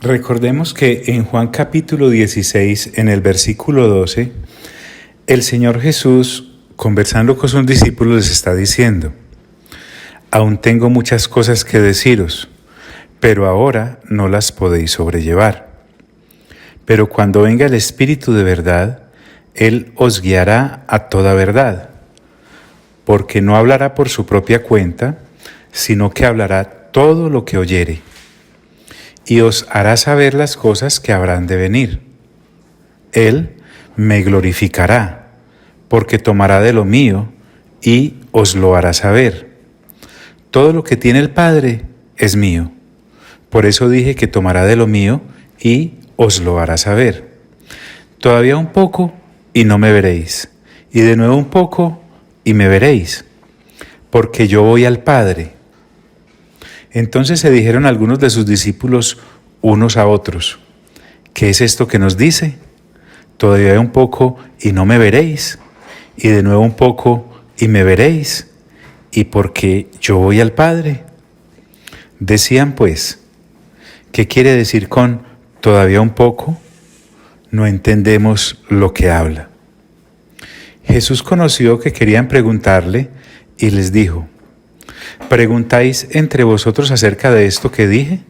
Recordemos que en Juan capítulo 16, en el versículo 12, el Señor Jesús, conversando con sus discípulos, les está diciendo: aún tengo muchas cosas que deciros, pero ahora no las podéis sobrellevar. Pero cuando venga el Espíritu de verdad, Él os guiará a toda verdad, porque no hablará por su propia cuenta, sino que hablará todo lo que oyere, y os hará saber las cosas que habrán de venir. Él me glorificará, porque tomará de lo mío y os lo hará saber. Todo lo que tiene el Padre es mío. Por eso dije que tomará de lo mío y os lo hará saber. Todavía un poco y no me veréis, y de nuevo un poco y me veréis, porque yo voy al Padre. Entonces se dijeron algunos de sus discípulos unos a otros: ¿qué es esto que nos dice? Todavía un poco y no me veréis, y de nuevo un poco y me veréis, y porque yo voy al Padre. Decían pues: ¿qué quiere decir con todavía un poco? No entendemos lo que habla. Jesús conoció que querían preguntarle y les dijo: ¿preguntáis entre vosotros acerca de esto que dije?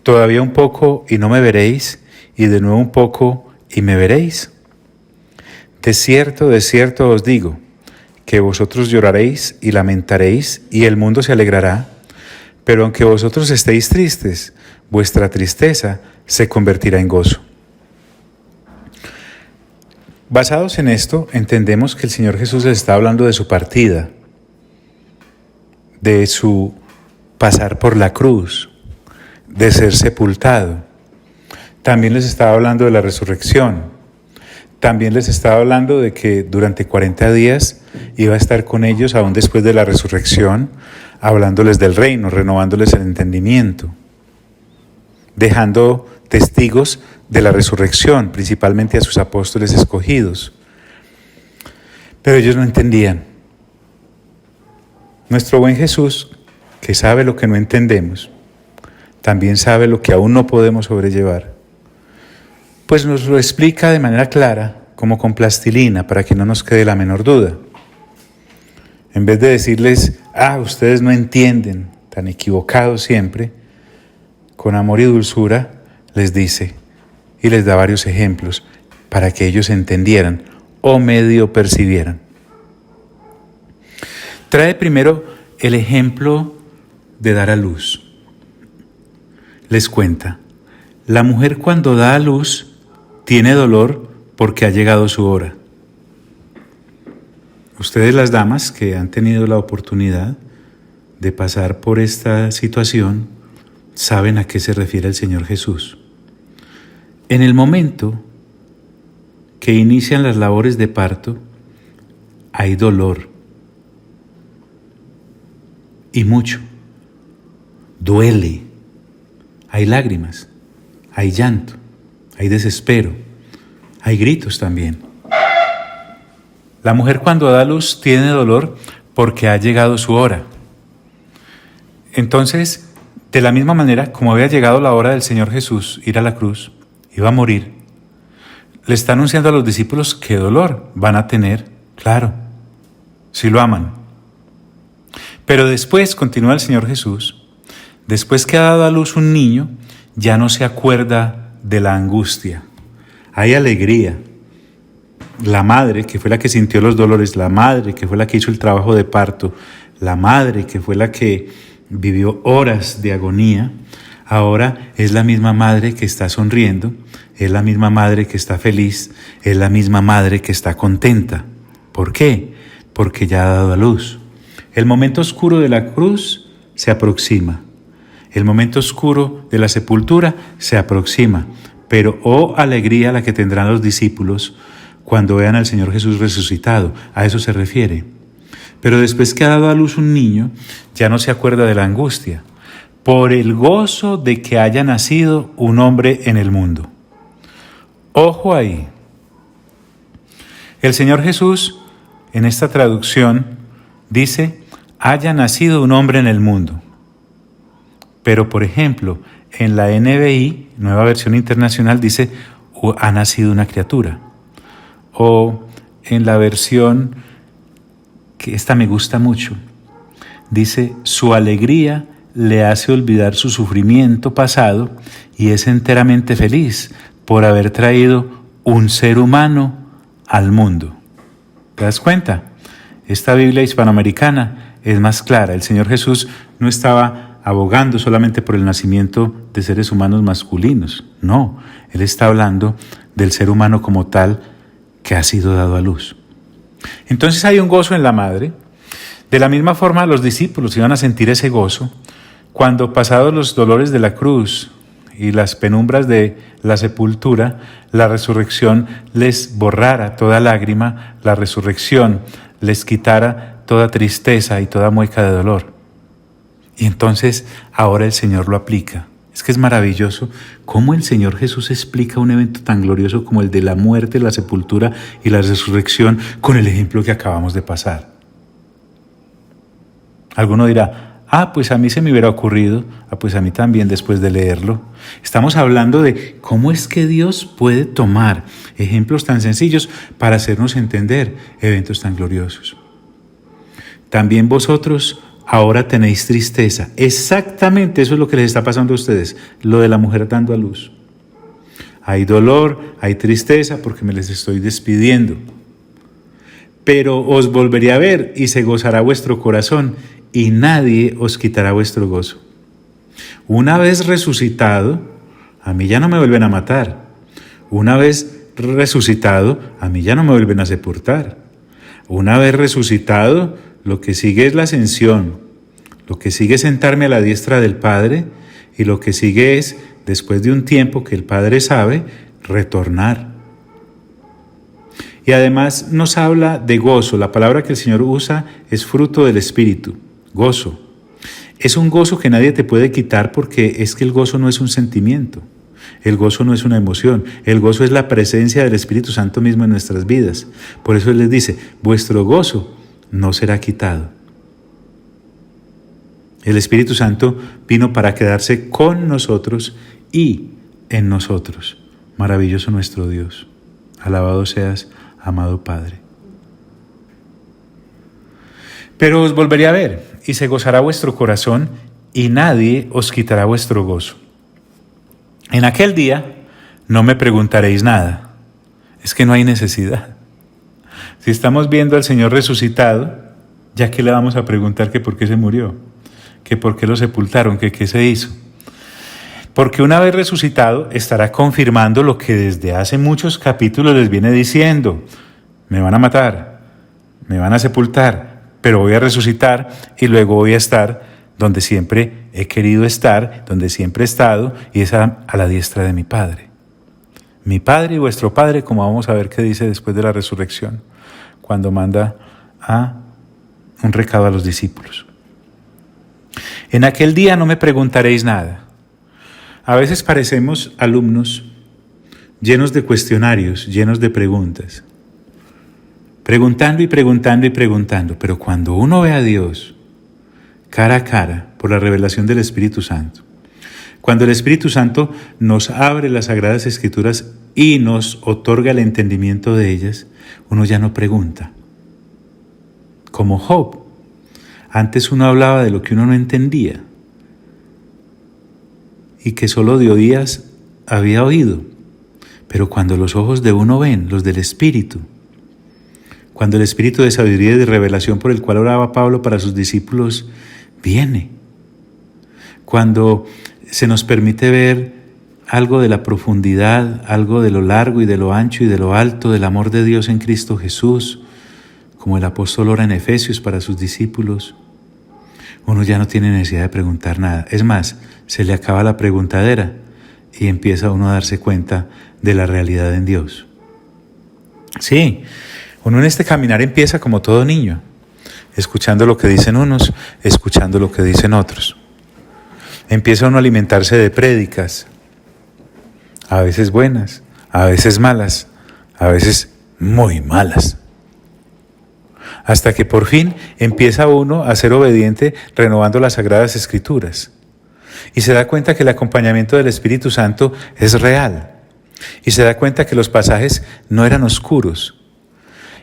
Todavía un poco y no me veréis, y de nuevo un poco y me veréis. De cierto os digo, que vosotros lloraréis y lamentaréis, y el mundo se alegrará, pero aunque vosotros estéis tristes, vuestra tristeza se convertirá en gozo. Basados en esto, entendemos que el Señor Jesús les está hablando de su partida, de su pasar por la cruz, de ser sepultado. También les estaba hablando de la resurrección. También les estaba hablando de que durante 40 días iba a estar con ellos aún después de la resurrección, hablándoles del reino, renovándoles el entendimiento, dejando testigos de la resurrección, principalmente a sus apóstoles escogidos. Pero ellos no entendían. Nuestro buen Jesús, que sabe lo que no entendemos, también sabe lo que aún no podemos sobrellevar, pues nos lo explica de manera clara, como con plastilina, para que no nos quede la menor duda. En vez de decirles: ustedes no entienden, tan equivocados siempre, con amor y dulzura les dice y les da varios ejemplos para que ellos entendieran o medio percibieran. Trae primero el ejemplo de dar a luz. Les cuenta: la mujer cuando da a luz tiene dolor porque ha llegado su hora. Ustedes, las damas que han tenido la oportunidad de pasar por esta situación, saben a qué se refiere el Señor Jesús. En el momento que inician las labores de parto, hay dolor. Y mucho. Duele. Hay lágrimas, hay llanto, hay desespero, hay gritos también. La mujer cuando da luz tiene dolor porque ha llegado su hora. Entonces, de la misma manera como había llegado la hora del Señor Jesús ir a la cruz, iba a morir, le está anunciando a los discípulos qué dolor van a tener, claro, si lo aman. Pero después, continúa el Señor Jesús, después que ha dado a luz un niño, ya no se acuerda de la angustia. Hay alegría. La madre, que fue la que sintió los dolores, la madre, que fue la que hizo el trabajo de parto, la madre, que fue la que vivió horas de agonía, ahora es la misma madre que está sonriendo, es la misma madre que está feliz, es la misma madre que está contenta. ¿Por qué? Porque ya ha dado a luz. El momento oscuro de la cruz se aproxima. El momento oscuro de la sepultura se aproxima. Pero alegría la que tendrán los discípulos cuando vean al Señor Jesús resucitado. A eso se refiere. Pero después que ha dado a luz un niño, ya no se acuerda de la angustia, por el gozo de que haya nacido un hombre en el mundo. Ojo ahí. El Señor Jesús, en esta traducción, dice: haya nacido un hombre en el mundo. Pero, por ejemplo, En la NBI, Nueva Versión Internacional, dice, ha nacido una criatura. O en la versión, que esta me gusta mucho, dice, su alegría le hace olvidar su sufrimiento pasado y es enteramente feliz por haber traído un ser humano al mundo. ¿Te das cuenta? Esta Biblia hispanoamericana es más clara. El Señor Jesús no estaba abogando solamente por el nacimiento de seres humanos masculinos. No, Él está hablando del ser humano como tal que ha sido dado a luz. Entonces hay un gozo en la madre. De la misma forma, los discípulos iban a sentir ese gozo cuando, pasados los dolores de la cruz y las penumbras de la sepultura, la resurrección les borrara toda lágrima, la resurrección les quitara toda tristeza y toda mueca de dolor. Y entonces ahora el Señor lo aplica. Es que es maravilloso cómo el Señor Jesús explica un evento tan glorioso como el de la muerte, la sepultura y la resurrección con el ejemplo que acabamos de pasar. Alguno dirá, pues a mí se me hubiera ocurrido, pues a mí también después de leerlo. Estamos hablando de cómo es que Dios puede tomar ejemplos tan sencillos para hacernos entender eventos tan gloriosos. También vosotros ahora tenéis tristeza. Exactamente eso es lo que les está pasando a ustedes, lo de la mujer dando a luz. Hay dolor, hay tristeza porque me les estoy despidiendo. Pero os volveré a ver y se gozará vuestro corazón y nadie os quitará vuestro gozo. Una vez resucitado, a mí ya no me vuelven a matar. Una vez resucitado, a mí ya no me vuelven a sepultar. Una vez resucitado, lo que sigue es la ascensión. Lo que sigue es sentarme a la diestra del Padre y lo que sigue es, después de un tiempo que el Padre sabe, retornar. Y además nos habla de gozo. La palabra que el Señor usa es fruto del Espíritu, gozo. Es un gozo que nadie te puede quitar porque es que el gozo no es un sentimiento. El gozo no es una emoción. El gozo es la presencia del Espíritu Santo mismo en nuestras vidas. Por eso Él les dice, vuestro gozo no será quitado. El Espíritu Santo vino para quedarse con nosotros y en nosotros. Maravilloso nuestro Dios. Alabado seas, amado Padre. Pero os volveré a ver, y se gozará vuestro corazón, y nadie os quitará vuestro gozo. En aquel día no me preguntaréis nada. Es que no hay necesidad. Si estamos viendo al Señor resucitado, ¿ya qué le vamos a preguntar que por qué se murió? Que por qué lo sepultaron, que qué se hizo? Porque una vez resucitado estará confirmando lo que desde hace muchos capítulos les viene diciendo. Me van a matar, me van a sepultar, pero voy a resucitar y luego voy a estar donde siempre he querido estar, donde siempre he estado, y es a la diestra de mi Padre. Mi Padre y vuestro Padre, como vamos a ver qué dice después de la resurrección, cuando manda un recado a los discípulos. En aquel día no me preguntaréis nada. A veces parecemos alumnos llenos de cuestionarios, llenos de preguntas, preguntando y preguntando y preguntando, pero cuando uno ve a Dios cara a cara por la revelación del Espíritu Santo, cuando el Espíritu Santo nos abre las Sagradas Escrituras y nos otorga el entendimiento de ellas, uno ya no pregunta. Como Job, antes uno hablaba de lo que uno no entendía y que solo de oídas había oído. Pero cuando los ojos de uno ven, los del Espíritu, cuando el Espíritu de sabiduría y de revelación por el cual oraba Pablo para sus discípulos viene, cuando se nos permite ver algo de la profundidad, algo de lo largo y de lo ancho y de lo alto del amor de Dios en Cristo Jesús, como el apóstol ora en Efesios para sus discípulos, uno ya no tiene necesidad de preguntar nada. Es más, se le acaba la preguntadera y empieza uno a darse cuenta de la realidad en Dios. Sí, uno en este caminar empieza como todo niño, escuchando lo que dicen unos, escuchando lo que dicen otros. Empieza uno a alimentarse de prédicas, a veces buenas, a veces malas, a veces muy malas. Hasta que por fin empieza uno a ser obediente renovando las Sagradas Escrituras. Y se da cuenta que el acompañamiento del Espíritu Santo es real. Y se da cuenta que los pasajes no eran oscuros.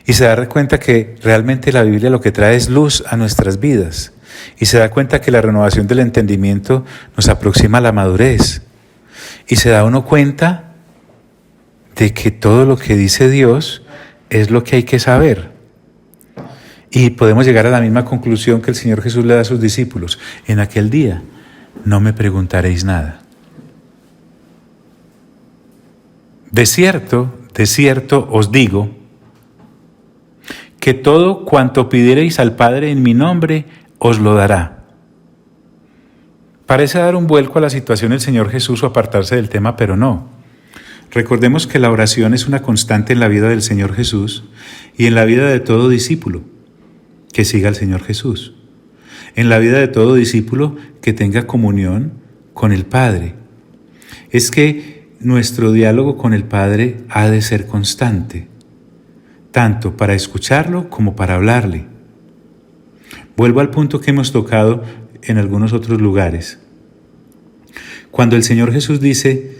Y se da cuenta que realmente la Biblia lo que trae es luz a nuestras vidas. Y se da cuenta que la renovación del entendimiento nos aproxima a la madurez. Y se da uno cuenta de que todo lo que dice Dios es lo que hay que saber. Y podemos llegar a la misma conclusión que el Señor Jesús le da a sus discípulos. En aquel día no me preguntaréis nada. De cierto os digo, que todo cuanto pidiereis al Padre en mi nombre, os lo dará. Parece dar un vuelco a la situación el Señor Jesús o apartarse del tema, pero no. Recordemos que la oración es una constante en la vida del Señor Jesús y en la vida de todo discípulo que siga al Señor Jesús. En la vida de todo discípulo que tenga comunión con el Padre. Es que nuestro diálogo con el Padre ha de ser constante, tanto para escucharlo como para hablarle. Vuelvo al punto que hemos tocado en algunos otros lugares. Cuando el Señor Jesús dice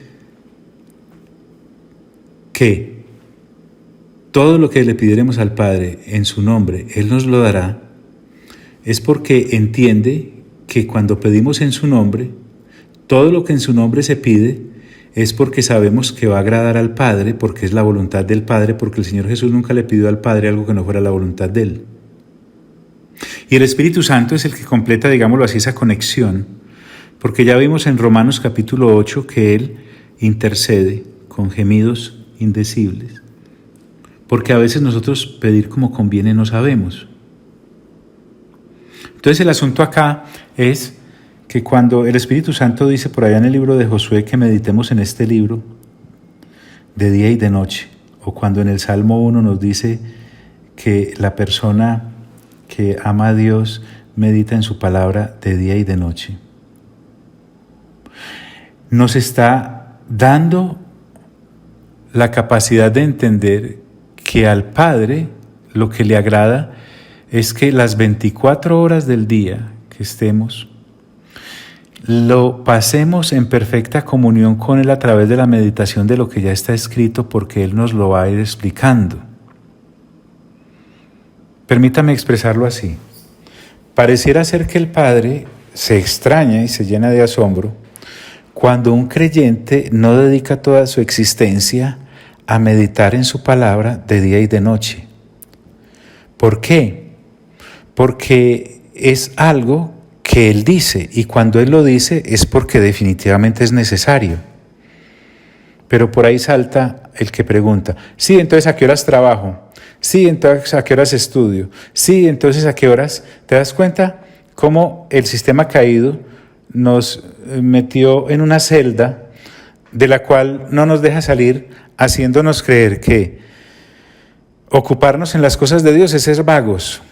que todo lo que le pidiéremos al Padre en su nombre, Él nos lo dará, es porque entiende que cuando pedimos en su nombre, todo lo que en su nombre se pide, es porque sabemos que va a agradar al Padre, porque es la voluntad del Padre, porque el Señor Jesús nunca le pidió al Padre algo que no fuera la voluntad de Él. Y el Espíritu Santo es el que completa, digámoslo así, esa conexión, porque ya vimos en Romanos capítulo 8 que Él intercede con gemidos indecibles, porque a veces nosotros pedir como conviene no sabemos. Entonces el asunto acá es que cuando el Espíritu Santo dice por allá en el libro de Josué que meditemos en este libro de día y de noche, o cuando en el Salmo 1 nos dice que la persona que ama a Dios medita en su palabra de día y de noche, nos está dando la capacidad de entender que al Padre lo que le agrada es que las 24 horas del día que estemos lo pasemos en perfecta comunión con Él a través de la meditación de lo que ya está escrito, porque Él nos lo va a ir explicando. Permítame expresarlo así. Pareciera ser que el Padre se extraña y se llena de asombro cuando un creyente no dedica toda su existencia a meditar en su palabra de día y de noche. ¿Por qué? Porque es algo que Él dice, y cuando Él lo dice es porque definitivamente es necesario. Pero por ahí salta el que pregunta, sí, entonces ¿a qué horas trabajo? Sí, entonces ¿a qué horas estudio? Sí, entonces ¿a qué horas? ¿Te das cuenta cómo el sistema caído nos metió en una celda de la cual no nos deja salir, haciéndonos creer que ocuparnos en las cosas de Dios es ser vagos?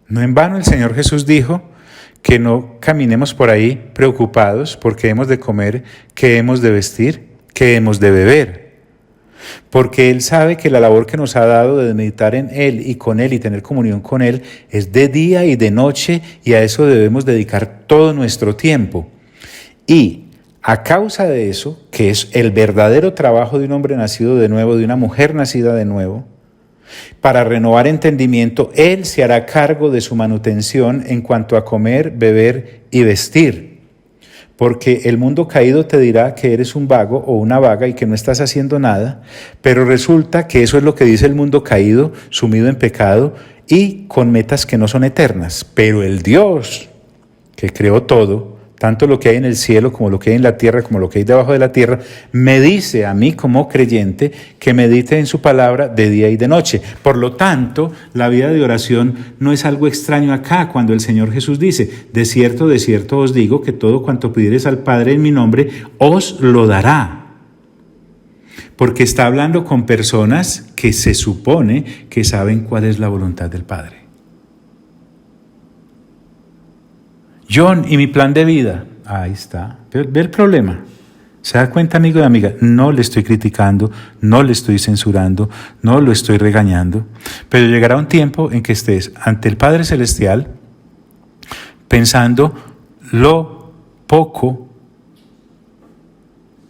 No en vano el Señor Jesús dijo que no caminemos por ahí preocupados porque hemos de comer, que hemos de vestir, que hemos de beber. Porque Él sabe que la labor que nos ha dado de meditar en Él y con Él y tener comunión con Él es de día y de noche, y a eso debemos dedicar todo nuestro tiempo. Y a causa de eso, que es el verdadero trabajo de un hombre nacido de nuevo, de una mujer nacida de nuevo, para renovar entendimiento, Él se hará cargo de su manutención en cuanto a comer, beber y vestir. Porque el mundo caído te dirá que eres un vago o una vaga y que no estás haciendo nada, pero resulta que eso es lo que dice el mundo caído, sumido en pecado y con metas que no son eternas. Pero el Dios que creó todo, tanto lo que hay en el cielo como lo que hay en la tierra, como lo que hay debajo de la tierra, me dice a mí como creyente que medite en su palabra de día y de noche. Por lo tanto, la vida de oración no es algo extraño acá cuando el Señor Jesús dice, de cierto os digo que todo cuanto pidiereis al Padre en mi nombre, os lo dará. Porque está hablando con personas que se supone que saben cuál es la voluntad del Padre. John, ¿y mi plan de vida? Ahí está. Ve el problema. ¿Se da cuenta, amigo y amiga? No le estoy criticando, no le estoy censurando, no lo estoy regañando, pero llegará un tiempo en que estés ante el Padre Celestial pensando lo poco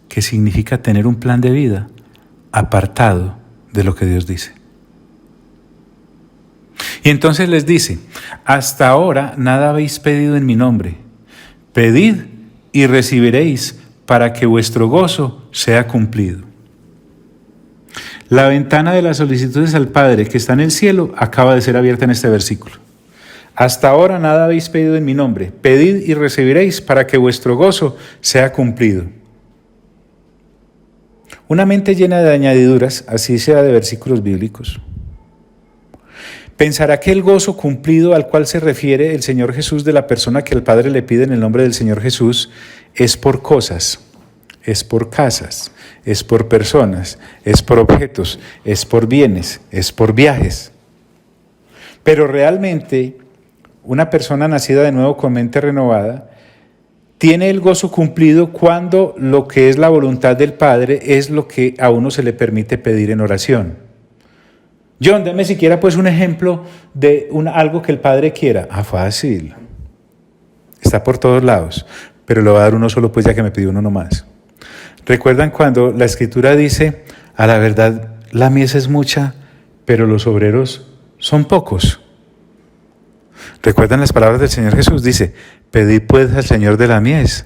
que significa tener un plan de vida apartado de lo que Dios dice. Y entonces les dice, hasta ahora nada habéis pedido en mi nombre. Pedid y recibiréis para que vuestro gozo sea cumplido. La ventana de las solicitudes al Padre que está en el cielo acaba de ser abierta en este versículo. Hasta ahora nada habéis pedido en mi nombre. Pedid y recibiréis para que vuestro gozo sea cumplido. Una mente llena de añadiduras, así sea de versículos bíblicos, pensará que el gozo cumplido al cual se refiere el Señor Jesús de la persona que el Padre le pide en el nombre del Señor Jesús es por cosas, es por casas, es por personas, es por objetos, es por bienes, es por viajes. Pero realmente una persona nacida de nuevo con mente renovada tiene el gozo cumplido cuando lo que es la voluntad del Padre es lo que a uno se le permite pedir en oración. John, deme siquiera pues un ejemplo de algo que el Padre quiera. Fácil. Está por todos lados, pero le voy a dar uno solo pues ya que me pidió uno nomás. ¿Recuerdan cuando la Escritura dice, a la verdad la mies es mucha, pero los obreros son pocos? ¿Recuerdan las palabras del Señor Jesús? Dice, pedid pues al Señor de la mies,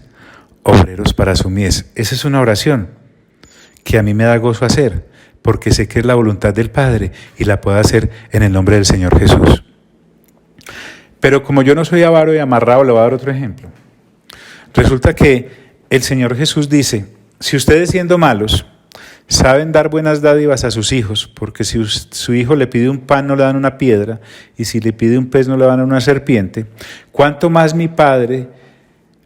obreros para su mies. Esa es una oración que a mí me da gozo hacer, porque sé que es la voluntad del Padre y la puedo hacer en el nombre del Señor Jesús. Pero como yo no soy avaro y amarrado, le voy a dar otro ejemplo. Resulta que el Señor Jesús dice, si ustedes siendo malos saben dar buenas dádivas a sus hijos, porque si su hijo le pide un pan no le dan una piedra, y si le pide un pez no le dan una serpiente, ¿cuánto más mi Padre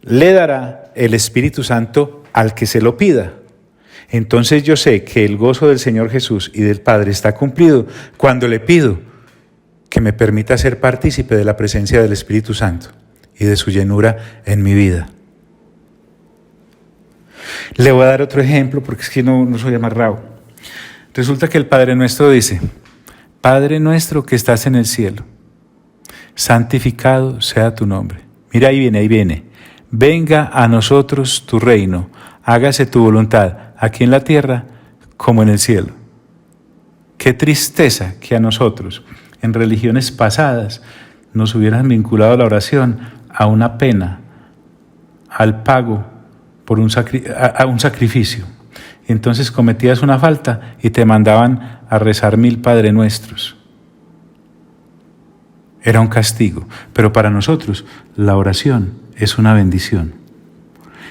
le dará el Espíritu Santo al que se lo pida? Entonces yo sé que el gozo del Señor Jesús y del Padre está cumplido cuando le pido que me permita ser partícipe de la presencia del Espíritu Santo y de su llenura en mi vida. Le voy a dar otro ejemplo porque es que no soy amarrado. Resulta que el Padre Nuestro dice, Padre nuestro que estás en el cielo, santificado sea tu nombre. Mira, ahí viene. Venga a nosotros tu reino, hágase tu voluntad, aquí en la tierra como en el cielo. Qué tristeza que a nosotros, en religiones pasadas, nos hubieran vinculado la oración a una pena, al pago por un sacrificio. Entonces cometías una falta y te mandaban a rezar 1000 Padre Nuestros. Era un castigo, pero para nosotros la oración es una bendición.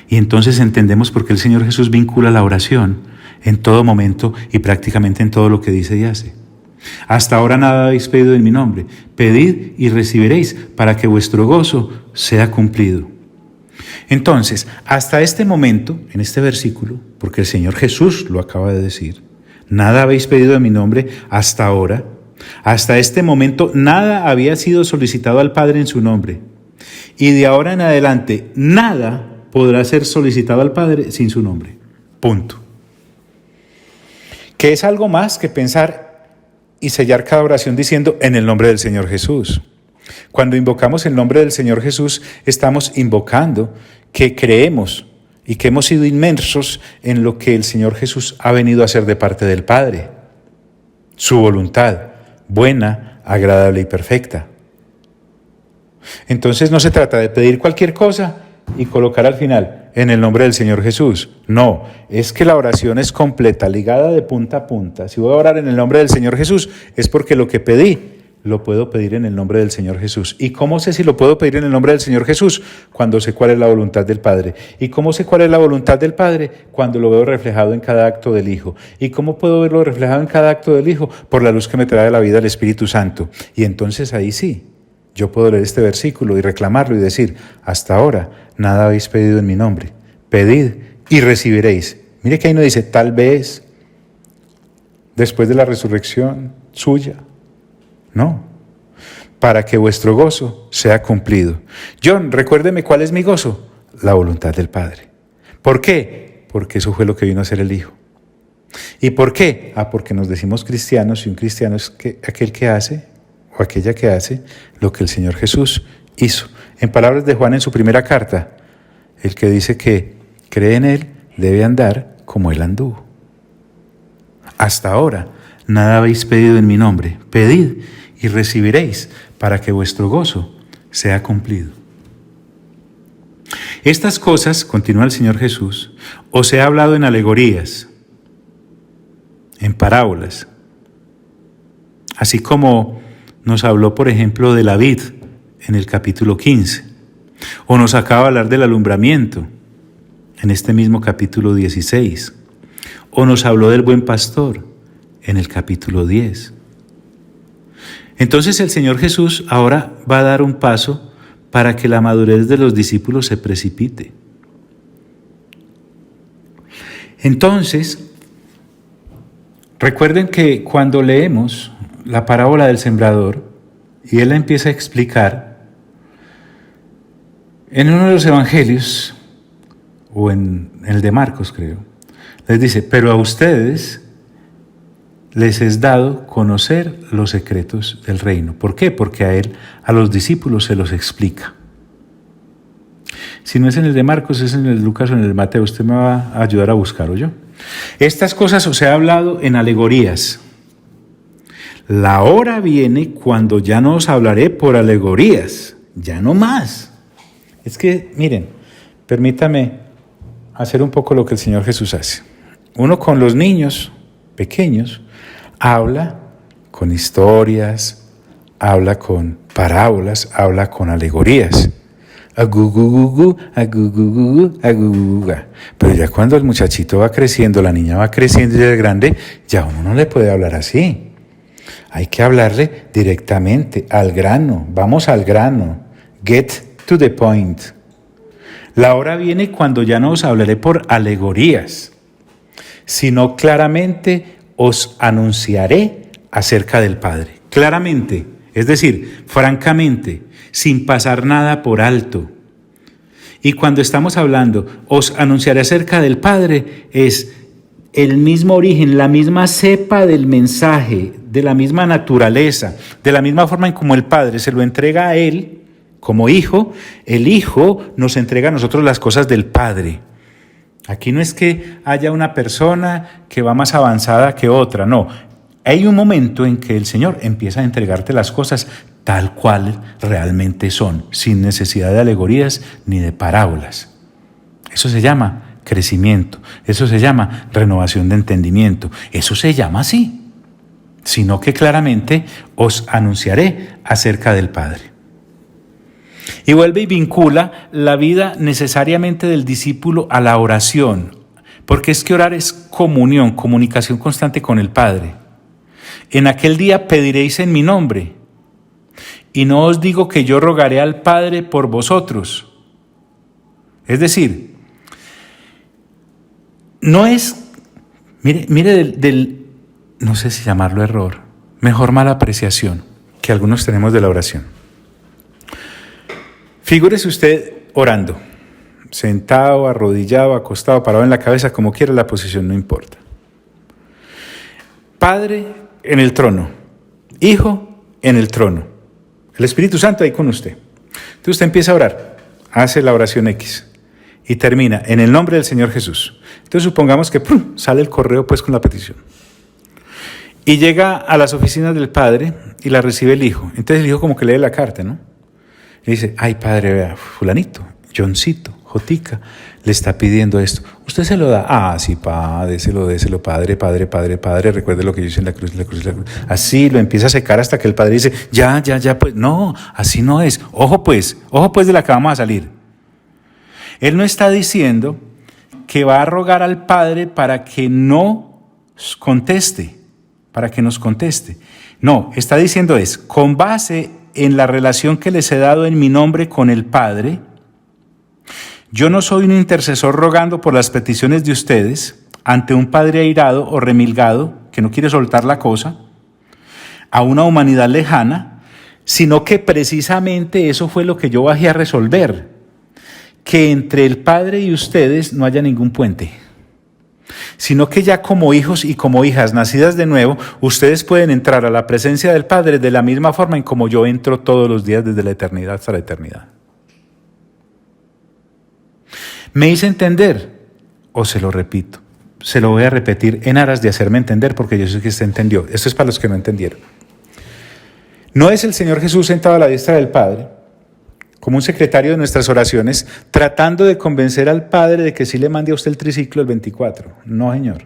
Y entonces entendemos por qué el Señor Jesús vincula la oración en todo momento y prácticamente en todo lo que dice y hace. Hasta ahora nada habéis pedido en mi nombre. Pedid y recibiréis para que vuestro gozo sea cumplido. Entonces, hasta este momento, en este versículo, porque el Señor Jesús lo acaba de decir, nada habéis pedido en mi nombre hasta ahora. Hasta este momento nada había sido solicitado al Padre en su nombre. Y de ahora en adelante nada podrá ser solicitado al Padre sin su nombre. Punto. Que es algo más que pensar y sellar cada oración diciendo en el nombre del Señor Jesús. Cuando invocamos el nombre del Señor Jesús, estamos invocando que creemos y que hemos sido inmersos en lo que el Señor Jesús ha venido a hacer de parte del Padre. Su voluntad, buena, agradable y perfecta. Entonces no se trata de pedir cualquier cosa y colocar al final en el nombre del Señor Jesús. No, es que la oración es completa, ligada de punta a punta. Si voy a orar en el nombre del Señor Jesús, es porque lo que pedí lo puedo pedir en el nombre del Señor Jesús. ¿Y cómo sé si lo puedo pedir en el nombre del Señor Jesús? Cuando sé cuál es la voluntad del Padre. ¿Y cómo sé cuál es la voluntad del Padre? Cuando lo veo reflejado en cada acto del Hijo. ¿Y cómo puedo verlo reflejado en cada acto del Hijo? Por la luz que me trae la vida el Espíritu Santo. Y entonces ahí sí, yo puedo leer este versículo y reclamarlo y decir, hasta ahora nada habéis pedido en mi nombre. Pedid y recibiréis. Mire que ahí no dice, tal vez, después de la resurrección suya. No, para que vuestro gozo sea cumplido. John, recuérdeme cuál es mi gozo, la voluntad del Padre. ¿Por qué? Porque eso fue lo que vino a hacer el Hijo. ¿Y por qué? Porque nos decimos cristianos y un cristiano es aquel que hace o aquella que hace lo que el Señor Jesús hizo. En palabras de Juan en su primera carta, el que dice que cree en Él debe andar como Él anduvo. Hasta ahora nada habéis pedido en mi nombre. Pedid y recibiréis para que vuestro gozo sea cumplido. Estas cosas, continúa el Señor Jesús, os he hablado en alegorías, en parábolas, así como nos habló, por ejemplo, de la vid en el capítulo 15, o nos acaba de hablar del alumbramiento en este mismo capítulo 16, o nos habló del buen pastor en el capítulo 10. Entonces el Señor Jesús ahora va a dar un paso para que la madurez de los discípulos se precipite. Entonces, recuerden que cuando leemos la parábola del sembrador, y Él la empieza a explicar, en uno de los evangelios, o en el de Marcos creo, les dice, pero a ustedes les es dado conocer los secretos del reino. ¿Por qué? Porque a los discípulos se los explica. Si no es en el de Marcos, es en el de Lucas o en el de Mateo. Usted me va a ayudar a buscar, ¿o yo? Estas cosas os he hablado en alegorías. La hora viene cuando ya no os hablaré por alegorías, ya no más. Es que, miren, permítame hacer un poco lo que el Señor Jesús hace. Uno con los niños pequeños habla con historias, habla con parábolas, habla con alegorías. Agugugugu, agugugugu, aguguguga. Pero ya cuando el muchachito va creciendo, la niña va creciendo y ya es grande, ya uno no le puede hablar así. Hay que hablarle directamente, al grano. Vamos al grano. Get to the point. La hora viene cuando ya no os hablaré por alegorías, sino claramente os anunciaré acerca del Padre. Claramente, es decir, francamente, sin pasar nada por alto. Y cuando estamos hablando, os anunciaré acerca del Padre, es el mismo origen, la misma cepa del mensaje, de la misma naturaleza, de la misma forma en como el Padre se lo entrega a Él como Hijo, el Hijo nos entrega a nosotros las cosas del Padre. Aquí no es que haya una persona que va más avanzada que otra, no. Hay un momento en que el Señor empieza a entregarte las cosas tal cual realmente son, sin necesidad de alegorías ni de parábolas. Eso se llama crecimiento, eso se llama renovación de entendimiento, eso se llama así, sino que claramente os anunciaré acerca del Padre. Y vuelve y vincula la vida necesariamente del discípulo a la oración, porque es que orar es comunión, comunicación constante con el Padre. En aquel día pediréis en mi nombre, y no os digo que yo rogaré al Padre por vosotros. Es decir, no es, mire no sé si llamarlo error, mejor mala apreciación que algunos tenemos de la oración. Figúrese usted orando, sentado, arrodillado, acostado, parado en la cabeza, como quiera la posición, no importa. Padre en el trono, Hijo en el trono, el Espíritu Santo ahí con usted. Entonces usted empieza a orar, hace la oración X y termina en el nombre del Señor Jesús. Entonces supongamos que sale el correo pues con la petición. Y llega a las oficinas del Padre y la recibe el Hijo. Entonces el Hijo como que lee la carta, ¿no? Y dice, ay Padre, vea, fulanito, Johncito, Jotica, le está pidiendo esto. ¿Usted se lo da? Ah, sí, Padre, déselo, Padre, recuerde lo que yo hice en la cruz. Así lo empieza a secar hasta que el Padre dice, ya, pues, no, así no es. Ojo pues de la que vamos a salir. Él no está diciendo que va a rogar al Padre para que nos conteste. No, está diciendo es, con base en la relación que les he dado en mi nombre con el Padre, yo no soy un intercesor rogando por las peticiones de ustedes ante un Padre airado o remilgado que no quiere soltar la cosa, a una humanidad lejana, sino que precisamente eso fue lo que yo bajé a resolver, que entre el Padre y ustedes no haya ningún puente, sino que ya como hijos y como hijas nacidas de nuevo, ustedes pueden entrar a la presencia del Padre de la misma forma en como yo entro todos los días desde la eternidad hasta la eternidad. ¿Me hice entender? ¿O se lo repito? Se lo voy a repetir en aras de hacerme entender, porque yo sé que usted entendió. Esto es para los que no entendieron. No es el Señor Jesús sentado a la diestra del Padre, como un secretario de nuestras oraciones, tratando de convencer al Padre de que sí le mande a usted el triciclo el 24. No, Señor.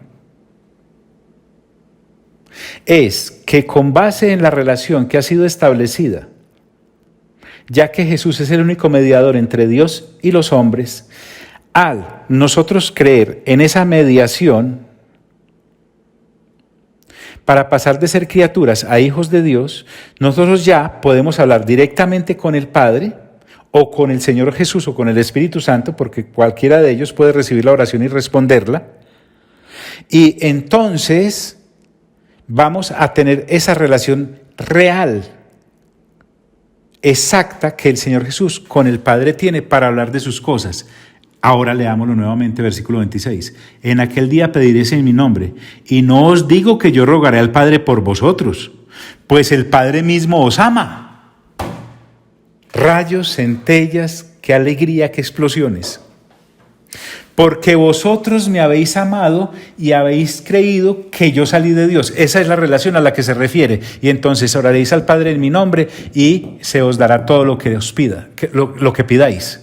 Es que con base en la relación que ha sido establecida, ya que Jesús es el único mediador entre Dios y los hombres, al nosotros creer en esa mediación, para pasar de ser criaturas a hijos de Dios, nosotros ya podemos hablar directamente con el Padre, o con el Señor Jesús, o con el Espíritu Santo, porque cualquiera de ellos puede recibir la oración y responderla, y entonces vamos a tener esa relación real, exacta, que el Señor Jesús con el Padre tiene para hablar de sus cosas. Ahora leámoslo nuevamente, versículo 26. En aquel día pediréis en mi nombre, y no os digo que yo rogaré al Padre por vosotros, pues el Padre mismo os ama. Rayos, centellas, qué alegría, qué explosiones. Porque vosotros me habéis amado y habéis creído que yo salí de Dios. Esa es la relación a la que se refiere. Y entonces oraréis al Padre en mi nombre y se os dará todo lo que os pida, lo que pidáis.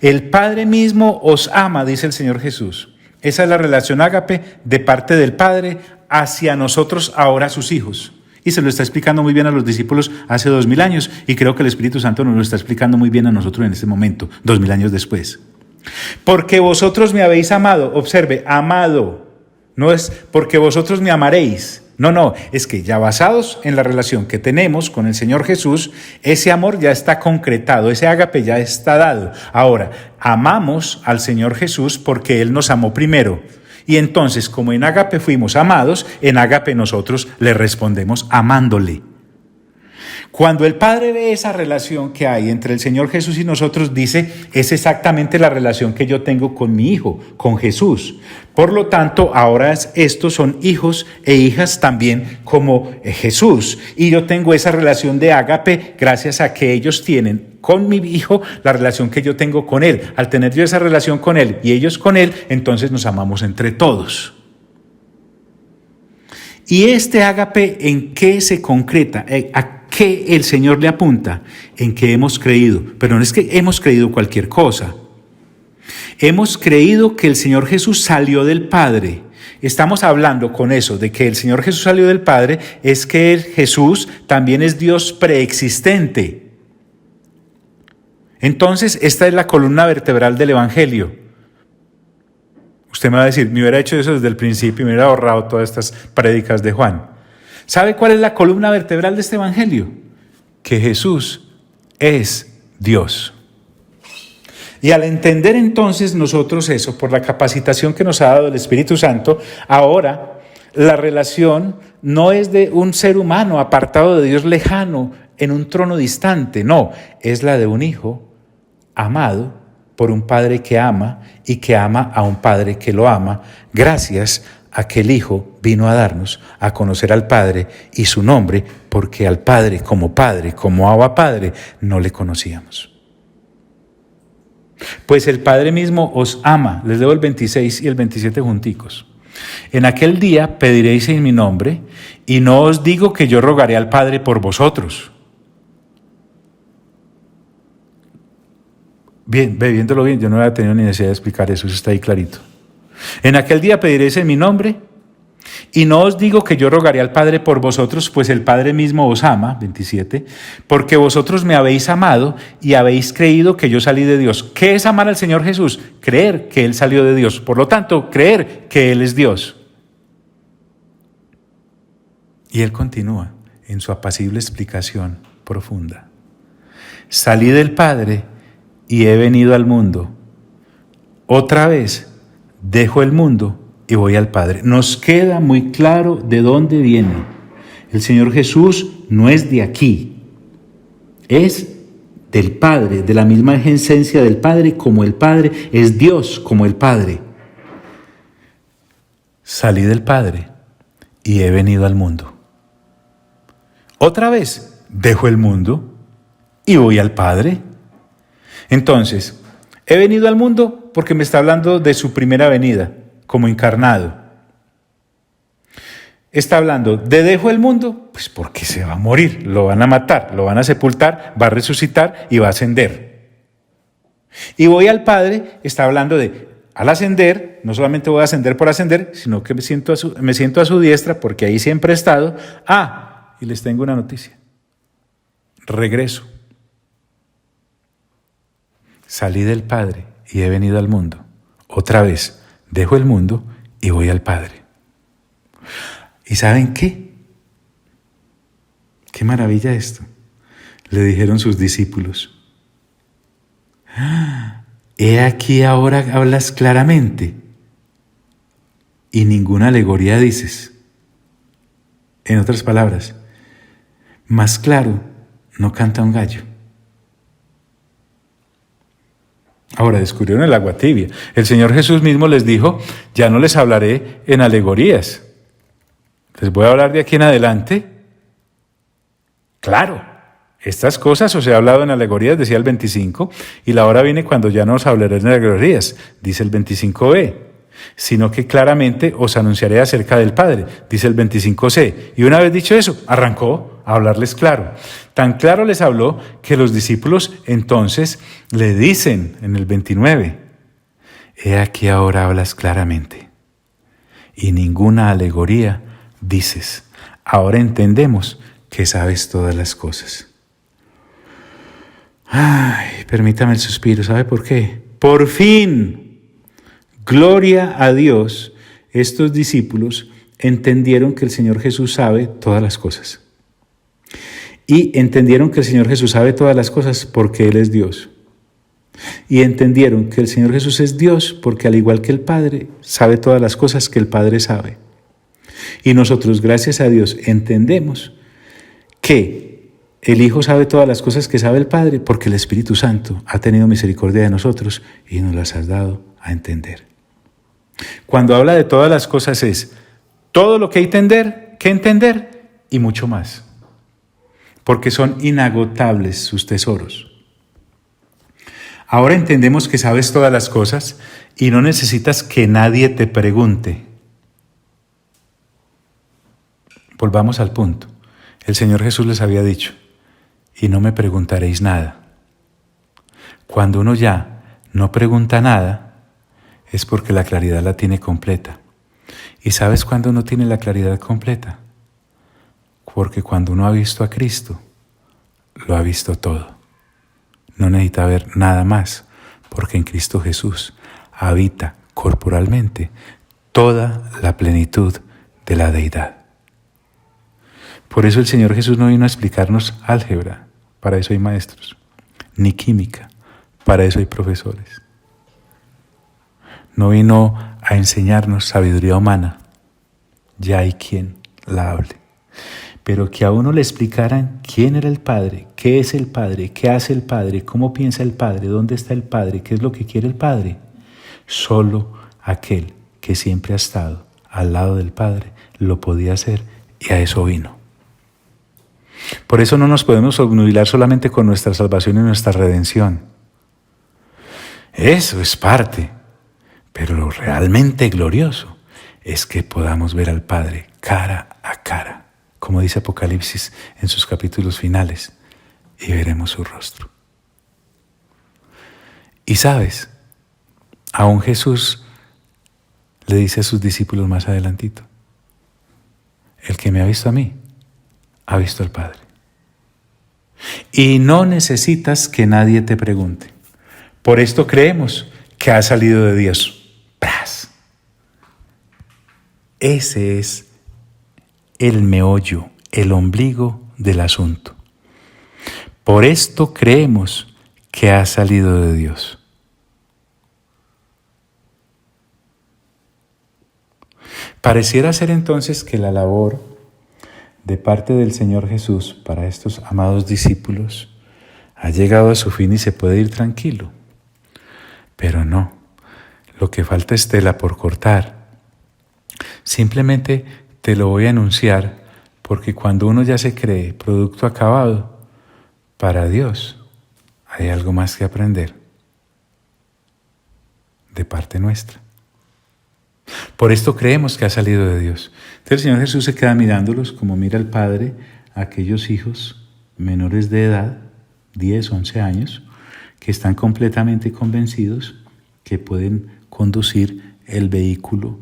El Padre mismo os ama, dice el Señor Jesús. Esa es la relación ágape de parte del Padre hacia nosotros, ahora sus hijos. Y se lo está explicando muy bien a los discípulos hace 2000 años, y creo que el Espíritu Santo nos lo está explicando muy bien a nosotros en este momento, 2000 años después. Porque vosotros me habéis amado, observe, amado, no es porque vosotros me amaréis. No, es que ya basados en la relación que tenemos con el Señor Jesús, ese amor ya está concretado, ese ágape ya está dado. Ahora, amamos al Señor Jesús porque Él nos amó primero. Y entonces, como en ágape fuimos amados, en ágape nosotros le respondemos amándole. Cuando el Padre ve esa relación que hay entre el Señor Jesús y nosotros, dice, es exactamente la relación que yo tengo con mi Hijo, con Jesús. Por lo tanto, ahora estos son hijos e hijas también como Jesús. Y yo tengo esa relación de ágape gracias a que ellos tienen con mi Hijo la relación que yo tengo con Él. Al tener yo esa relación con Él y ellos con Él, entonces nos amamos entre todos. ¿Y este ágape en qué se concreta? ¿A qué el Señor le apunta? En que hemos creído. Pero no es que hemos creído cualquier cosa. Hemos creído que el Señor Jesús salió del Padre. Estamos hablando con eso, de que el Señor Jesús salió del Padre, es que Jesús también es Dios preexistente. Entonces, esta es la columna vertebral del Evangelio. Usted me va a decir, me hubiera hecho eso desde el principio y me hubiera ahorrado todas estas prédicas de Juan. ¿Sabe cuál es la columna vertebral de este Evangelio? Que Jesús es Dios. Y al entender entonces nosotros eso, por la capacitación que nos ha dado el Espíritu Santo, ahora la relación no es de un ser humano apartado de Dios lejano en un trono distante, no, es la de un hijo amado por un padre que ama y que ama a un padre que lo ama, gracias a que el Hijo vino a darnos a conocer al Padre y su nombre, porque al Padre, como Abba Padre, no le conocíamos. Pues el Padre mismo os ama. Les leo el 26 y el 27 junticos. En aquel día pediréis en mi nombre, y no os digo que yo rogaré al Padre por vosotros. Bien, viéndolo bien, yo no había tenido ni necesidad de explicar eso está ahí clarito. En aquel día pediréis en mi nombre, y no os digo que yo rogaré al Padre por vosotros, pues el Padre mismo os ama, 27, porque vosotros me habéis amado y habéis creído que yo salí de Dios. ¿Qué es amar al Señor Jesús? Creer que Él salió de Dios. Por lo tanto, creer que Él es Dios. Y Él continúa en su apacible explicación profunda. Salí del Padre y he venido al mundo. Otra vez dejo el mundo y voy al Padre. Nos queda muy claro de dónde viene. El Señor Jesús no es de aquí, es del Padre, de la misma esencia del Padre, como el Padre es Dios, como el Padre. Salí del Padre y he venido al mundo. Otra vez dejo el mundo y voy al Padre. Entonces, He venido al mundo porque me está hablando de su primera venida, como encarnado. Está hablando de dejo el mundo, pues porque se va a morir, lo van a matar, lo van a sepultar, va a resucitar y va a ascender. Y voy al Padre, está hablando de al ascender, no solamente voy a ascender por ascender, sino que me siento a su diestra porque ahí siempre he estado. Y les tengo una noticia. Regreso. Salí del Padre y he venido al mundo. Otra vez, dejo el mundo y voy al Padre. ¿Y saben qué? ¡Qué maravilla esto! Le dijeron sus discípulos. He aquí ahora hablas claramente y ninguna alegoría dices. En otras palabras, más claro no canta un gallo. Ahora descubrieron el agua tibia. El Señor Jesús mismo les dijo, ya no les hablaré en alegorías. Les voy a hablar de aquí en adelante. Claro, estas cosas os he hablado en alegorías, decía el 25, y la hora viene cuando ya no os hablaré en alegorías, dice el 25b, sino que claramente os anunciaré acerca del Padre, dice el 25c. Y una vez dicho eso, arrancó a hablarles claro. Tan claro les habló que los discípulos entonces le dicen en el 29, he aquí ahora hablas claramente y ninguna alegoría dices. Ahora entendemos que sabes todas las cosas. Permítame el suspiro, ¿sabe por qué? Por fin, gloria a Dios, estos discípulos entendieron que el Señor Jesús sabe todas las cosas. Y entendieron que el Señor Jesús sabe todas las cosas porque Él es Dios. Y entendieron que el Señor Jesús es Dios porque al igual que el Padre, sabe todas las cosas que el Padre sabe. Y nosotros, gracias a Dios, entendemos que el Hijo sabe todas las cosas que sabe el Padre porque el Espíritu Santo ha tenido misericordia de nosotros y nos las ha dado a entender. Cuando habla de todas las cosas es todo lo que hay que entender y mucho más. Porque son inagotables sus tesoros. Ahora entendemos que sabes todas las cosas y no necesitas que nadie te pregunte. Volvamos al punto. El Señor Jesús les había dicho, y no me preguntaréis nada. Cuando uno ya no pregunta nada, es porque la claridad la tiene completa. ¿Y sabes cuándo uno tiene la claridad completa? Porque cuando uno ha visto a Cristo, lo ha visto todo. No necesita ver nada más, porque en Cristo Jesús habita corporalmente toda la plenitud de la deidad. Por eso el Señor Jesús no vino a explicarnos álgebra, para eso hay maestros, ni química, para eso hay profesores. No vino a enseñarnos sabiduría humana, ya hay quien la hable. Pero que a uno le explicaran quién era el Padre, qué es el Padre, qué hace el Padre, cómo piensa el Padre, dónde está el Padre, qué es lo que quiere el Padre. Solo aquel que siempre ha estado al lado del Padre lo podía hacer y a eso vino. Por eso no nos podemos obnubilar solamente con nuestra salvación y nuestra redención. Eso es parte, pero lo realmente glorioso es que podamos ver al Padre cara a cara, como dice Apocalipsis en sus capítulos finales, y veremos su rostro. Y sabes, aún Jesús le dice a sus discípulos más adelantito, el que me ha visto a mí, ha visto al Padre. Y no necesitas que nadie te pregunte. Por esto creemos que ha salido de Dios. ¡Pras! Ese es el meollo, el ombligo del asunto. Por esto creemos que ha salido de Dios. Pareciera ser entonces que la labor de parte del Señor Jesús para estos amados discípulos ha llegado a su fin y se puede ir tranquilo. Pero no, lo que falta es tela por cortar. Simplemente te lo voy a anunciar porque cuando uno ya se cree producto acabado, para Dios hay algo más que aprender. de parte nuestra. Por esto creemos que ha salido de Dios. Entonces el Señor Jesús se queda mirándolos como mira el Padre a aquellos hijos menores de edad, 10, 11 años, que están completamente convencidos que pueden conducir el vehículo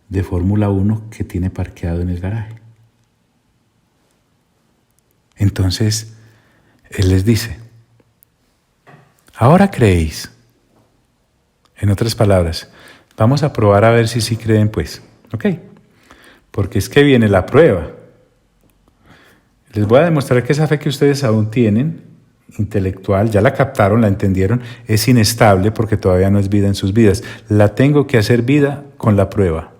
de Fórmula 1 que tiene parqueado en el garaje. Entonces, Él les dice, ahora creéis. En otras palabras, vamos a probar a ver si sí creen, pues. ¿Ok? Porque es que viene la prueba. Les voy a demostrar que esa fe que ustedes aún tienen, intelectual, ya la captaron, la entendieron, es inestable porque todavía no es vida en sus vidas. La tengo que hacer vida con la prueba.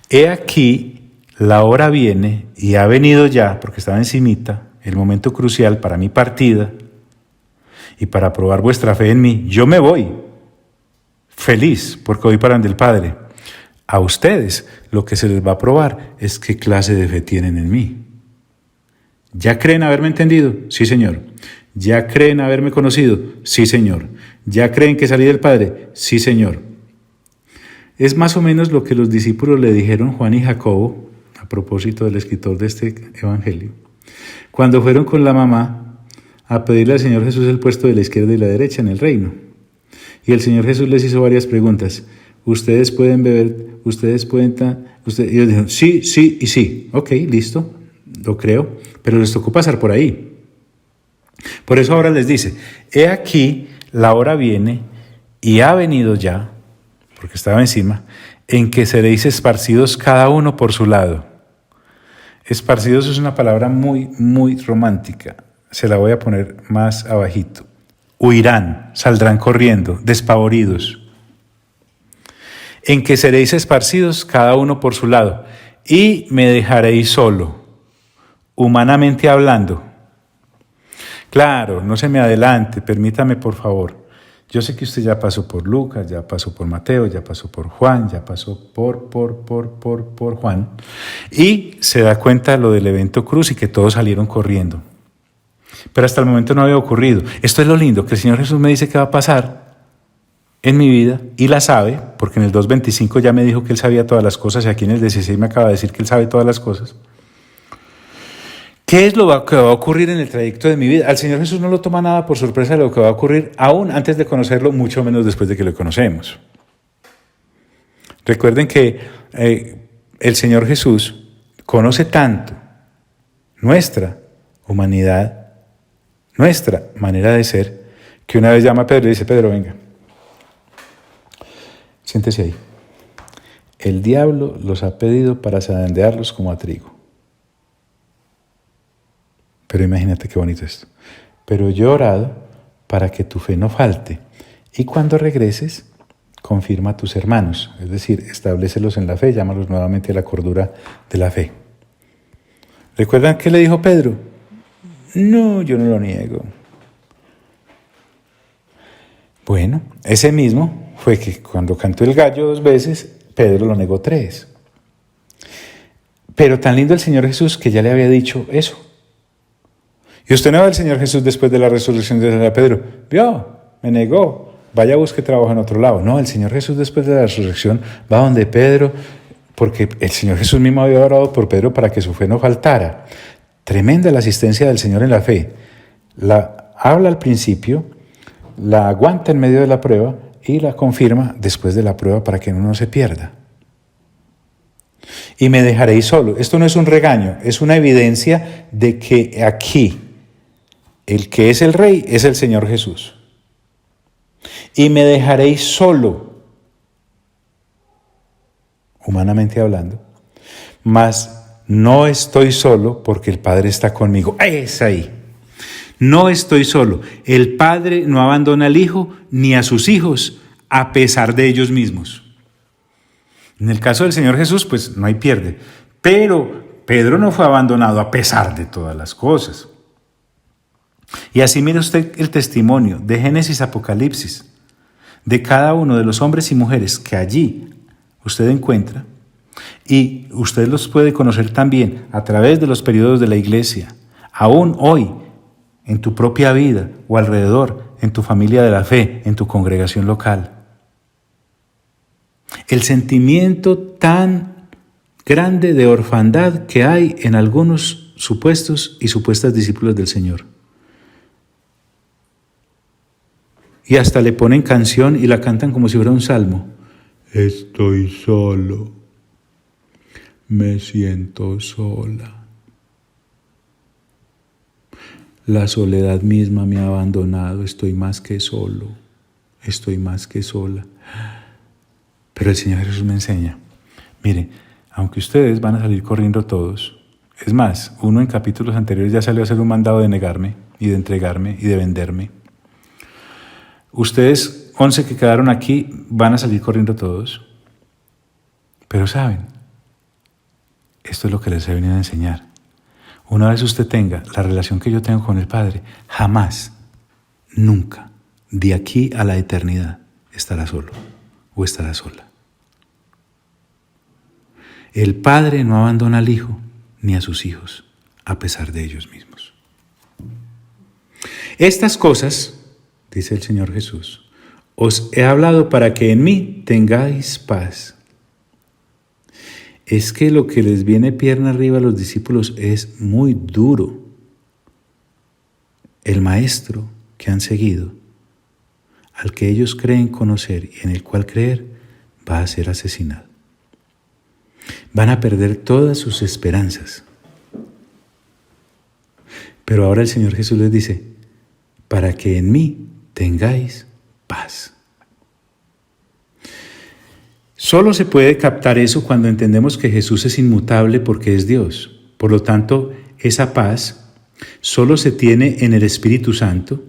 He aquí, la hora viene y ha venido ya, porque estaba encimita, el momento crucial para mi partida y para probar vuestra fe en mí. Yo me voy, feliz, porque voy para donde el Padre. A ustedes lo que se les va a probar es qué clase de fe tienen en mí. ¿Ya creen haberme entendido? Sí, Señor. ¿Ya creen haberme conocido? Sí, Señor. ¿Ya creen que salí del Padre? Sí, Señor. Es más o menos lo que los discípulos le dijeron Juan y Jacobo, a propósito del escritor de este evangelio, cuando fueron con la mamá a pedirle al Señor Jesús el puesto de la izquierda y la derecha en el reino. Y el Señor Jesús les hizo varias preguntas. ¿Ustedes pueden beber? ¿Ustedes pueden? Y ellos dijeron, sí, sí y sí. Ok, listo, lo creo, pero les tocó pasar por ahí. Por eso ahora les dice, he aquí, la hora viene y ha venido ya, porque estaba encima, en que seréis esparcidos cada uno por su lado. Esparcidos es una palabra muy, muy romántica. Se la voy a poner más abajito. Huirán, saldrán corriendo, despavoridos. En que seréis esparcidos cada uno por su lado, y me dejaréis solo, humanamente hablando. Claro, no se me adelante, permítame por favor. Yo sé que usted ya pasó por Lucas, ya pasó por Mateo, ya pasó por Juan, ya pasó por Juan, y se da cuenta lo del evento cruz y que todos salieron corriendo. Pero hasta el momento no había ocurrido. Esto es lo lindo, que el Señor Jesús me dice que va a pasar en mi vida, y la sabe, porque en el 2.25 ya me dijo que Él sabía todas las cosas, y aquí en el 16 me acaba de decir que Él sabe todas las cosas. ¿Qué es lo que va a ocurrir en el trayecto de mi vida? Al Señor Jesús no lo toma nada por sorpresa de lo que va a ocurrir, aún antes de conocerlo, mucho menos después de que lo conocemos. Recuerden que el Señor Jesús conoce tanto nuestra humanidad, nuestra manera de ser, que una vez llama a Pedro y dice, Pedro, venga, siéntese ahí. El diablo los ha pedido para zarandearlos como a trigo. Pero imagínate qué bonito esto. Pero yo he orado para que tu fe no falte. Y cuando regreses, confirma a tus hermanos. Es decir, establécelos en la fe, llámalos nuevamente a la cordura de la fe. ¿Recuerdan qué le dijo Pedro? No, yo no lo niego. Bueno, ese mismo fue que cuando cantó el gallo 2 veces, Pedro lo negó 3. Pero tan lindo el Señor Jesús que ya le había dicho eso. Y usted no ve al Señor Jesús después de la resurrección de Pedro. Vio, me negó, vaya, busque trabajo en otro lado. No, el Señor Jesús después de la resurrección va donde Pedro, porque el Señor Jesús mismo había orado por Pedro para que su fe no faltara. Tremenda la asistencia del Señor en la fe. La habla al principio, la aguanta en medio de la prueba y la confirma después de la prueba para que uno no se pierda. Y me dejaréis solo. Esto no es un regaño, es una evidencia de que aquí el que es el Rey es el Señor Jesús. Y me dejaréis solo, humanamente hablando, mas no estoy solo porque el Padre está conmigo. Es ahí. No estoy solo. El Padre no abandona al Hijo ni a sus hijos a pesar de ellos mismos. En el caso del Señor Jesús, pues no hay pierde. Pero Pedro no fue abandonado a pesar de todas las cosas. Y así mire usted el testimonio de Génesis a Apocalipsis, de cada uno de los hombres y mujeres que allí usted encuentra, y usted los puede conocer también a través de los periodos de la iglesia, aún hoy, en tu propia vida o alrededor, en tu familia de la fe, en tu congregación local. el sentimiento tan grande de orfandad que hay en algunos supuestos y supuestas discípulos del Señor. Y hasta le ponen canción y la cantan como si fuera un salmo. Estoy solo, me siento sola. La soledad misma me ha abandonado, estoy más que solo, estoy más que sola. Pero el Señor Jesús me enseña, mire, aunque ustedes van a salir corriendo todos, es más, uno en capítulos anteriores ya salió a hacer un mandado de negarme y de entregarme y de venderme. Ustedes, 11 que quedaron aquí, van a salir corriendo todos. Pero saben, esto es lo que les he venido a enseñar. Una vez usted tenga la relación que yo tengo con el Padre, jamás, nunca, de aquí a la eternidad, estará solo o estará sola. El Padre no abandona al Hijo ni a sus hijos, a pesar de ellos mismos. Estas cosas, dice el Señor Jesús, os he hablado para que en mí tengáis paz. Es que lo que les viene pierna arriba a los discípulos es muy duro. El maestro que han seguido, al que ellos creen conocer y en el cual creer, va a ser asesinado. Van a perder todas sus esperanzas. Pero ahora el Señor Jesús les dice, para que en mí tengáis paz. Solo se puede captar eso cuando entendemos que Jesús es inmutable porque es Dios. Por lo tanto, esa paz solo se tiene en el Espíritu Santo,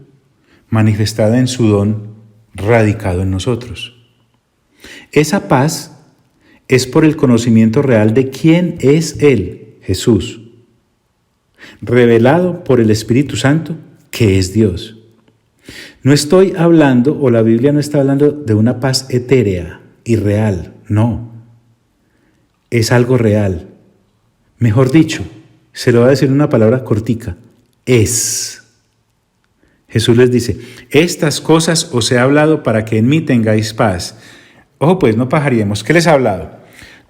manifestada en su don, radicado en nosotros. Esa paz es por el conocimiento real de quién es Él, Jesús, revelado por el Espíritu Santo, que es Dios. No estoy hablando, o la Biblia no está hablando de una paz etérea, irreal, no. Es algo real. Mejor dicho, se lo voy a decir en una palabra cortica, es. Jesús les dice, estas cosas os he hablado para que en mí tengáis paz. Ojo pues, no pajaríamos. ¿Qué les ha hablado?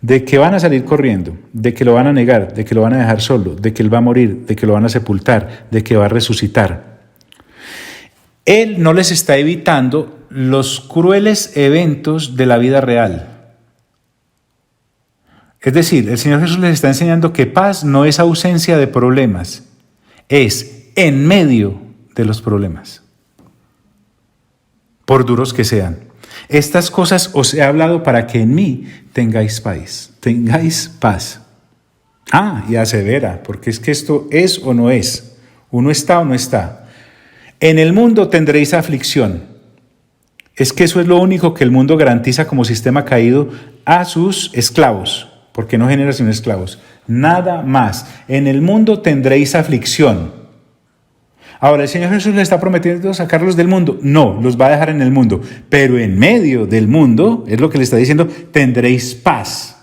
De que van a salir corriendo, de que lo van a negar, de que lo van a dejar solo, de que él va a morir, de que lo van a sepultar, de que va a resucitar. Él no les está evitando los crueles eventos de la vida real. Es decir, el Señor Jesús les está enseñando que paz no es ausencia de problemas, es en medio de los problemas, por duros que sean. Estas cosas os he hablado para que en mí tengáis paz. Y asevera, porque es que esto es o no es, uno está o no está. En el mundo tendréis aflicción. Es que eso es lo único que el mundo garantiza como sistema caído a sus esclavos, porque no genera sino esclavos. Nada más. En el mundo tendréis aflicción. Ahora, ¿el Señor Jesús les está prometiendo sacarlos del mundo? No, los va a dejar en el mundo. Pero en medio del mundo, es lo que le está diciendo, tendréis paz.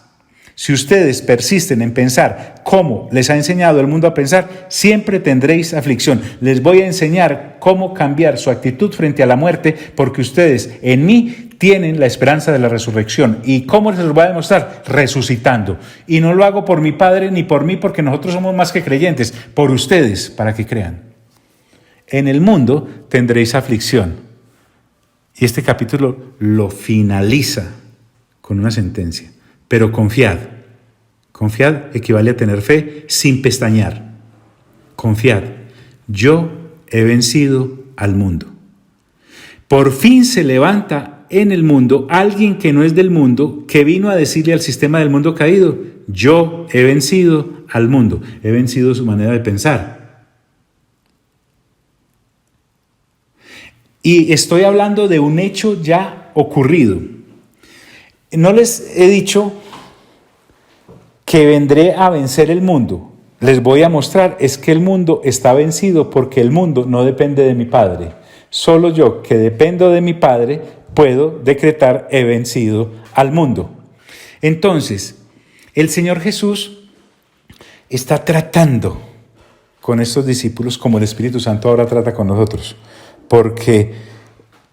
Si ustedes persisten en pensar como les ha enseñado el mundo a pensar, siempre tendréis aflicción. Les voy a enseñar cómo cambiar su actitud frente a la muerte, porque ustedes en mí tienen la esperanza de la resurrección. ¿Y cómo les lo voy a demostrar? Resucitando. Y no lo hago por mi Padre ni por mí, porque nosotros somos más que creyentes, por ustedes, para que crean. En el mundo tendréis aflicción. Y este capítulo lo finaliza con una sentencia. Pero confiad. Confiad equivale a tener fe sin pestañear. Confiad. Yo he vencido al mundo. Por fin se levanta en el mundo alguien que no es del mundo, que vino a decirle al sistema del mundo caído, yo he vencido al mundo. He vencido su manera de pensar. Y estoy hablando de un hecho ya ocurrido. No les he dicho que vendré a vencer el mundo. Les voy a mostrar es que el mundo está vencido porque el mundo no depende de mi Padre. Solo yo, que dependo de mi Padre, puedo decretar he vencido al mundo. Entonces, el Señor Jesús está tratando con estos discípulos como el Espíritu Santo ahora trata con nosotros. Porque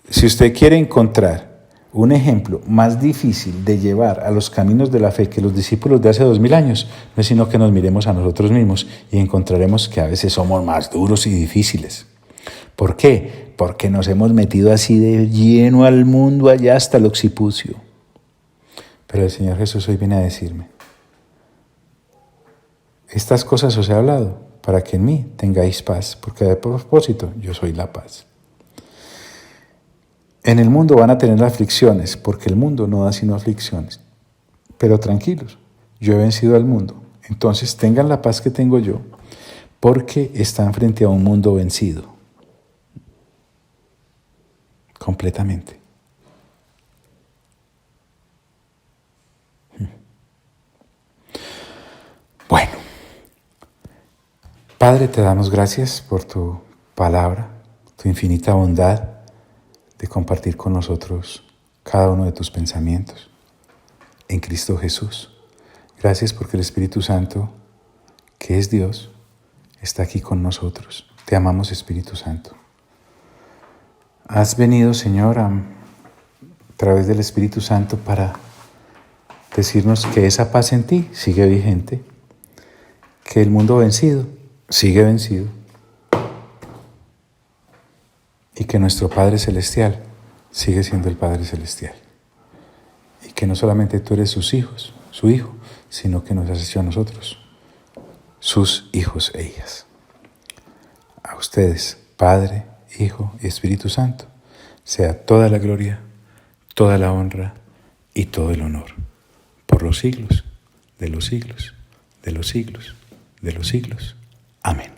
si usted quiere encontrar un ejemplo más difícil de llevar a los caminos de la fe que los discípulos de hace 2000 años, no es sino que nos miremos a nosotros mismos y encontraremos que a veces somos más duros y difíciles. ¿Por qué? Porque nos hemos metido así de lleno al mundo allá hasta el occipucio. Pero el Señor Jesús hoy viene a decirme, estas cosas os he hablado para que en mí tengáis paz, porque de propósito yo soy la paz. En el mundo van a tener aflicciones, porque el mundo no da sino aflicciones. Pero tranquilos, yo he vencido al mundo. Entonces tengan la paz que tengo yo, porque están frente a un mundo vencido. Completamente. Bueno, Padre, te damos gracias por tu palabra, tu infinita bondad de compartir con nosotros cada uno de tus pensamientos en Cristo Jesús. Gracias porque el Espíritu Santo, que es Dios, está aquí con nosotros. Te amamos, Espíritu Santo. Has venido, Señor, a través del Espíritu Santo para decirnos que esa paz en ti sigue vigente, que el mundo vencido sigue vencido y que nuestro Padre Celestial sigue siendo el Padre Celestial. Y que no solamente tú eres sus hijos, su hijo, sino que nos has hecho a nosotros, sus hijos e hijas. A ustedes, Padre, Hijo y Espíritu Santo, sea toda la gloria, toda la honra y todo el honor, por los siglos de los siglos, de los siglos, de los siglos. Amén.